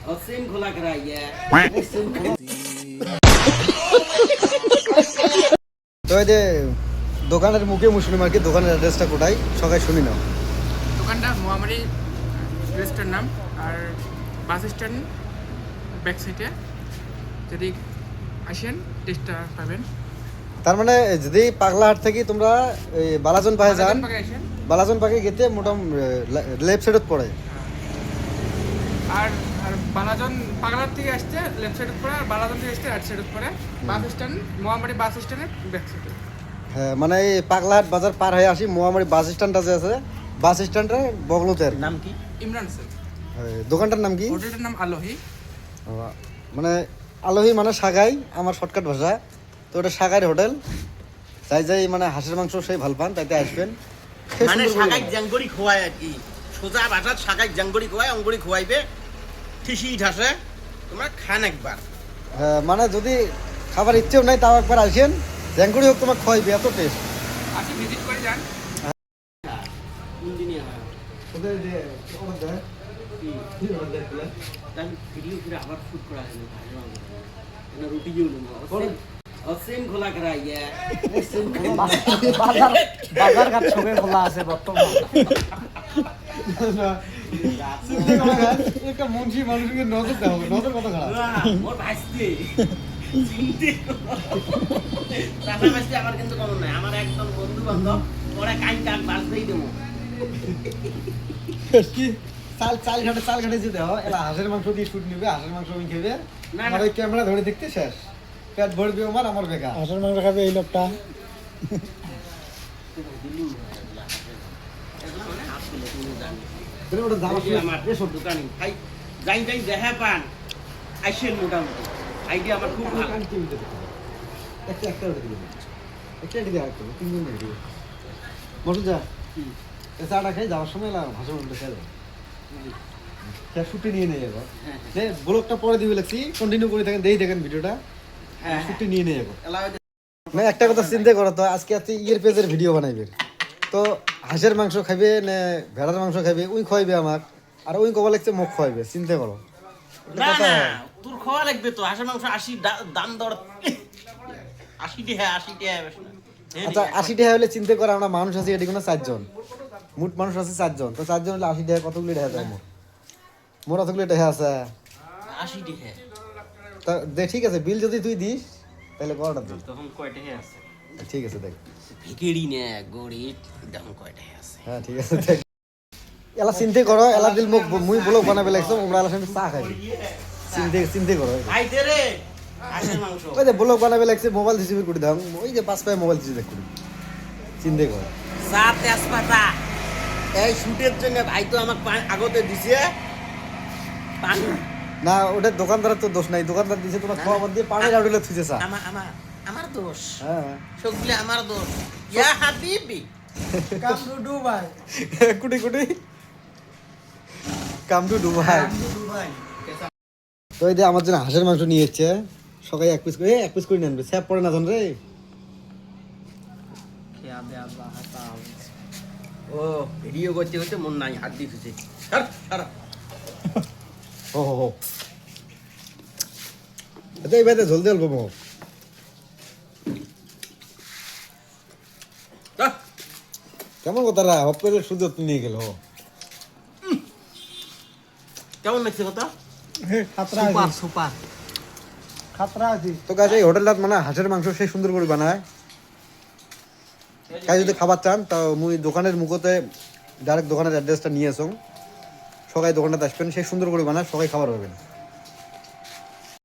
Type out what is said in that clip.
Same खोला कराइए তো এই যে দোকানের মুখে মুসলিম আর কি, দোকানের অ্যাড্রেসটা কোথায় সবাই শুনি নাও। দোকানটা মহামারী রেস্টুরেন্ট নাম, আর বাস স্ট্যান্ড ব্যাক সাইডে যদি আসেন টেস্টটা পাবেন। তার মানে যদি পাগলাহাট থেকে তোমরা এই বালাজন পায়ে যান, পাকে আসেন। বালাজন পাকে গেতে মোটামুটি লেফট সাইডত পড়ে। আর আর বালাজন পাগলার থেকে আসতে লেফট সাইডে পড়ে, আর বালাজন থেকে আসতে রাইট সাইডে পড়ে। বাস স্ট্যান্ড মহামারী বাস স্ট্যান্ডের ব্যাক সাইডে। হ্যাঁ মানে এই পাগলাহাট বাজার পার হয়ে আসি, মোহামারি বাস স্ট্যান্ডটা যে আছে, বাস স্ট্যান্ডের বগলতে আর কি। नाम की ইমরান স্যার। দোকানটার নাম কি? হোটেলটার নাম আলোহি। মানে আলোহি মানে সাগাই, আমার শর্টকাট ভাষা। তো ওটা সাগাইর হোটেল। যাই যাই মানে হাঁসের মাংস সেই ভাল পান তাইতে আসবেন। সেই মানে সুন্দর করে শাকাই বানায়। জাঙ্গরি খোয়ায় আর কি, সোজা বাজার শাকাই জাঙ্গরি খোয়ায়, অঙ্গরি খোয়াইবে ঠিসি ঠাসে, তোমরা খান একবার। হ্যাঁ মানে যদি খাবার ইচ্ছেও নাই তাও একবার আসেন, জ্যাঙ্গুড়ি হোক তোমার খাওয়াইবে, এত টেস্ট। আসি ভিজিট করে যান। কোন দিনই হয় তাহলে ভিডিও করে আবার শুট করা হয় না, রুটি যেও और सेम खोला कराइए বাজার ঘাট সবে খোলা আছে বর্তমান। একটা মুন্সি মানুষকে নজর দেওয়া হবে, নজর কত খারাপ। মোর ভাইস্তে চিনতে টাকা ভাইস্তে আমার কিন্তু কমন নাই, আমার একদম বন্ধু বান্ধব, ওরা কাই কাক বাজতেই দেবো। কি চাল চাল ঘাটে যেতে হয়, এলা হাঁসের মাংস দিয়ে শুট নিবে, হাঁসের মাংস আমি খেবে, না, আমার ওই ক্যামেরা ধরে দেখতে শেষ, পেট ভরবে আমার বেকার। হাঁসের মাংস খাবে এই লোকটা। ওটা দাম আসলে আমার এসব দোকানি ভাই যাই যাই দেখা পান আইসেন মোটামুটি, আইডিয়া আমার খুব ভালো। একটা ওটা দিবে, একটা দিবে, আরেকটা তিনজন দিবে। মটন যা চাটা খাই যাওয়ার সময় এলা হাঁসের মাংস খেয়ে যাবে, শুটে নিয়ে নেই এবার। ব্লগটা পরে দিবে লাগছি, কন্টিনিউ করে থাকেন, দেখেন ভিডিওটা, হ্যাঁ শুটে নিয়ে নেই এবার। এলাও না একটা কথা চিন্তা করো তো, আজকে ইয়ের পেজের ভিডিও বানাইবে, তো হাঁসের মাংস খাইবে না ভেড়ার মাংস খাইবে, ওই খাইবে আমার, আর ওই কবা লাগছে মুখ খাইবে, চিন্তা করো। না না তোর খাওয়া লাগবে তো, হাঁসের মাংস 80 দাম দর 80 টাকা 80 টাকা বেশ না। আচ্ছা 80 টাকা হলে চিন্তা করো, আমরা মানুষ আছি এটি কোনো 4 জন, মোট মানুষ আছে 4 জন, তো 4 জন হলে 80 টাকা কতগুলো টাকা যায় মোর অতগুলো টাকা আছে। 80 টাকা তা দে ঠিক আছে, বিল যদি তুই দিস তাহলে কয়টা দিস, তখন কয় টাকা আছে? ঠিক আছে দেখ। ভিকিরি নে গরিব তখন কয় টাকা আছে? হ্যাঁ ঠিক আছে দেখ, এলা চিন্তা করো, এলা দিল মুখ মুই ব্লগ বানাবে লাগছো, আমরা এলা সঙ্গে চা খাইবি, চিন্তা করো। ভাই দে রে হাঁসের মাংস। ওই যে ব্লগ বানাবে লাগছে, মোবাইল দিছি করে দাও, ওই যে 5 পায়ে মোবাইল দিছি দেখ করি, চিন্তা করো। চা তেজপাতা এই শুটের জন্য ভাই তো আমাকে আগতে দিছে পানি। না ওটা দোকানদারের তো দোষ নাই, দোকানদার দিছে তোমার খাওয়া বাদ দিয়ে পানি রাউডিলে থুইছে চা। আমার আমার আমার দোষ, হ্যাঁ সবগুলো আমার দোষ। ইয়া হাবিবি কাম টু দুবাই। কুটি কুটি কাম টু দুবাই। তো এই যে আমার জন্য হাঁসের মাংস নিয়ে এসছে, সবাই এক পিস করে নেন, স্যাপ পড়ে না জান রে। খেয়া দেয়া বাহাতা। ও ভিডিও করতে করতে মন নাই, হাত দিয়ে থুছে। ও হো আচ্ছা এই বাইতে ঝোল দিয়ে অল্প মো, কেমন কথা রা হপ করে সুযোগ নিয়ে গেল। কেমন লাগছে কথা? খাতরা সুপার আছে, সুপার। খাতরা আছে। তো কাজ এই হোটেলটা মানে হাঁসের মাংস সেই সুন্দর করে বানায়, কাজ যদি খাবার চান তা মুই দোকানের মুখতে ডাইরেক্ট দোকানের অ্যাড্রেসটা নিয়ে আসুন, সবাই দোকানটাতে আসবেন, সেই সুন্দর করে বানায়, সবাই খাবার পাবেন।